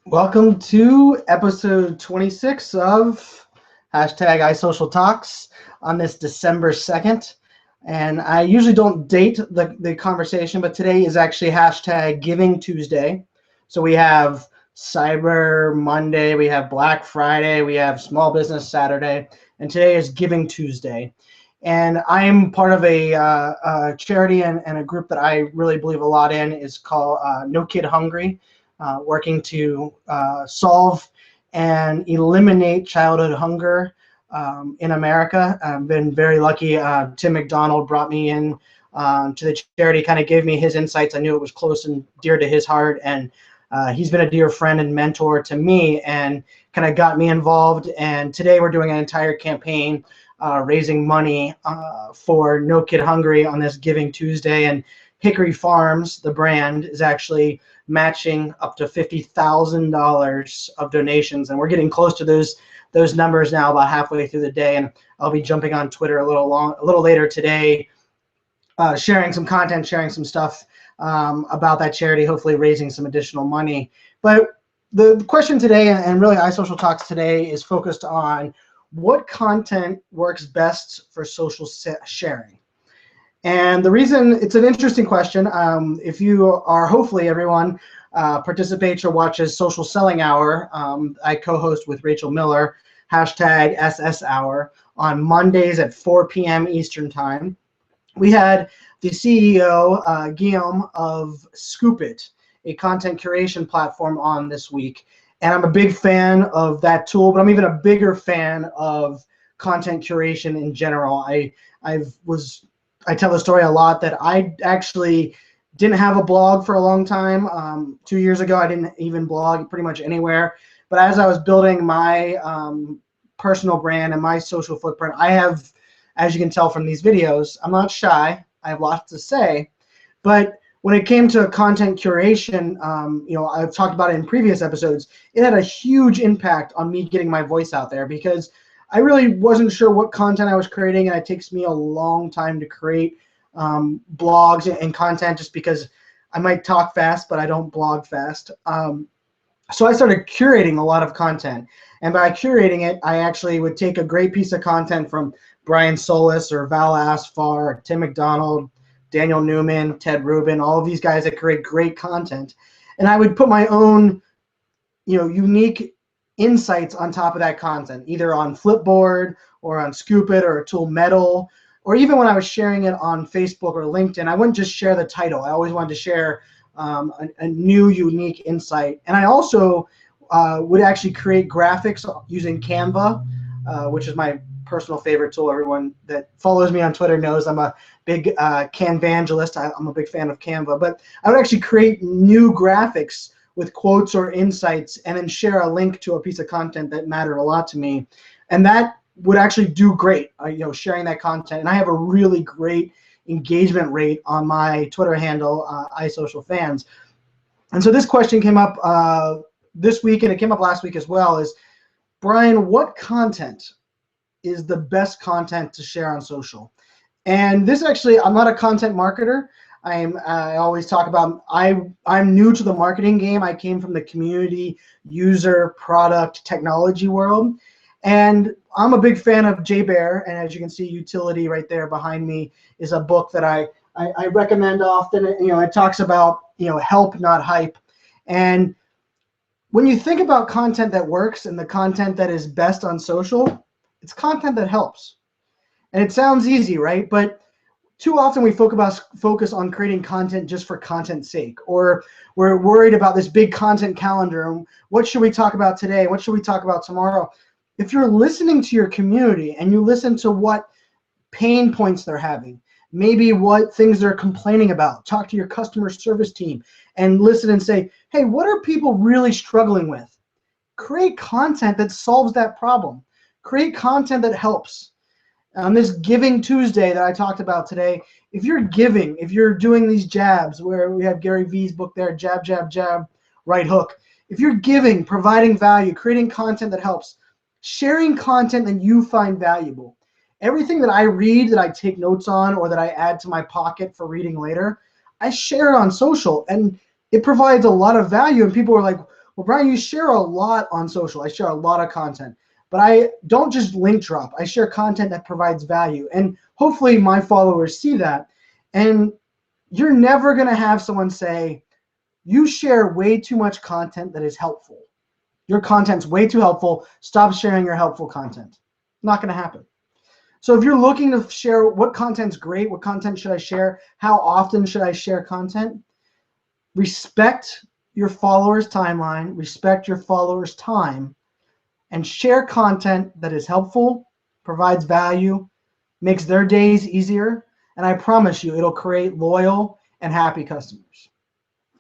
Welcome to episode 26 of hashtag iSocialTalks on this December 2nd. And I usually don't date the conversation, but today is actually hashtag Giving Tuesday. So we have Cyber Monday, we have Black Friday, we have Small Business Saturday, and today is Giving Tuesday. And I'm part of a charity and a group that I really believe a lot in is called No Kid Hungry. Working to solve and eliminate childhood hunger in America. I've been very lucky. Tim McDonald brought me in to the charity, kind of gave me his insights. I knew it was close and dear to his heart, and he's been a dear friend and mentor to me and kind of got me involved. And today we're doing an entire campaign raising money for No Kid Hungry on this Giving Tuesday. And Hickory Farms, the brand, is actually matching up to $50,000 of donations, and we're getting close to those numbers now, about halfway through the day. And I'll be jumping on Twitter a little later today, sharing some content, sharing some stuff about that charity, hopefully raising some additional money. But the question today, and really iSocialTalks today, is focused on what content works best for social sharing. And the reason it's an interesting question, if you are, hopefully everyone participates or watches Social Selling Hour, I co-host with Rachel Miller, hashtag SS Hour, on Mondays at 4 p.m. Eastern Time. We had the CEO, Guillaume of Scoopit, a content curation platform, on this week. And I'm a big fan of that tool, but I'm even a bigger fan of content curation in general. I tell the story a lot that I actually didn't have a blog for a long time. 2 years ago, I didn't even blog pretty much anywhere. But as I was building my personal brand and my social footprint, I have, as you can tell from these videos, I'm not shy. I have lots to say. But when it came to content curation, I've talked about it in previous episodes, it had a huge impact on me getting my voice out there, because I really wasn't sure what content I was creating, and it takes me a long time to create blogs and content, just because I might talk fast, but I don't blog fast. So I started curating a lot of content, and by curating it, I actually would take a great piece of content from Brian Solis or Val Asfar, Tim McDonald, Daniel Newman, Ted Rubin, all of these guys that create great content, and I would put my own, unique insights on top of that content, either on Flipboard or on Scoop.it or a tool Meddle, or even when I was sharing it on Facebook or LinkedIn, I wouldn't just share the title. I always wanted to share a new, unique insight. And I also would actually create graphics using Canva, which is my personal favorite tool. Everyone that follows me on Twitter knows I'm a big Canvangelist. I'm a big fan of Canva. But I would actually create new graphics with quotes or insights, and then share a link to a piece of content that mattered a lot to me. And that would actually do great, sharing that content. And I have a really great engagement rate on my Twitter handle, iSocialFans. And so this question came up this week, and it came up last week as well, is, Brian, what content is the best content to share on social? And this actually, I'm not a content marketer. I always talk about, I'm new to the marketing game. I came from the community, user, product, technology world. And I'm a big fan of Baer. And as you can see, Youtility right there behind me is a book that I recommend often. It talks about, help, not hype. And when you think about content that works and the content that is best on social, it's content that helps. And it sounds easy, right? But too often we focus on creating content just for content's sake, or we're worried about this big content calendar and what should we talk about today, what should we talk about tomorrow. If you're listening to your community and you listen to what pain points they're having, maybe what things they're complaining about, talk to your customer service team and listen and say, hey, what are people really struggling with? Create content that solves that problem. Create content that helps. On this Giving Tuesday that I talked about today, if you're giving, if you're doing these jabs, where we have Gary V's book there, jab, jab, jab, right hook. If you're giving, providing value, creating content that helps, sharing content that you find valuable. Everything that I read, that I take notes on, or that I add to my pocket for reading later, I share it on social, and it provides a lot of value. And people are like, well, Brian, you share a lot on social. I share a lot of content, but I don't just link drop. I share content that provides value, and hopefully my followers see that. And you're never going to have someone say, you share way too much content that is helpful. Your content's way too helpful. Stop sharing your helpful content. Not going to happen. So if you're looking to share what content's great, what content should I share, how often should I share content, respect your followers' timeline, respect your followers' time, and share content that is helpful, provides value, makes their days easier, and I promise you it'll create loyal and happy customers.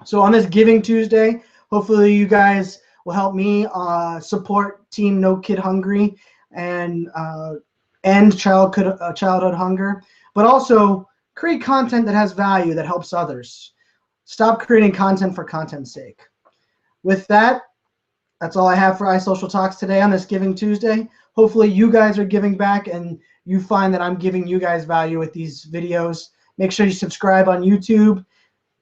So on this Giving Tuesday, hopefully you guys will help me support Team No Kid Hungry and end childhood hunger, but also create content that has value, that helps others. Stop creating content for content's sake. With that, that's all I have for iSocial Talks today on this Giving Tuesday. Hopefully you guys are giving back and you find that I'm giving you guys value with these videos. Make sure you subscribe on YouTube.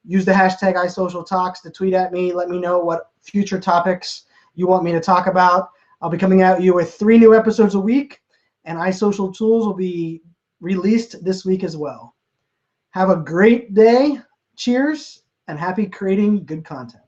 Use the hashtag iSocialTalks to tweet at me. Let me know what future topics you want me to talk about. I'll be coming at you with 3 new episodes a week, and iSocial tools will be released this week as well. Have a great day. Cheers, and happy creating good content.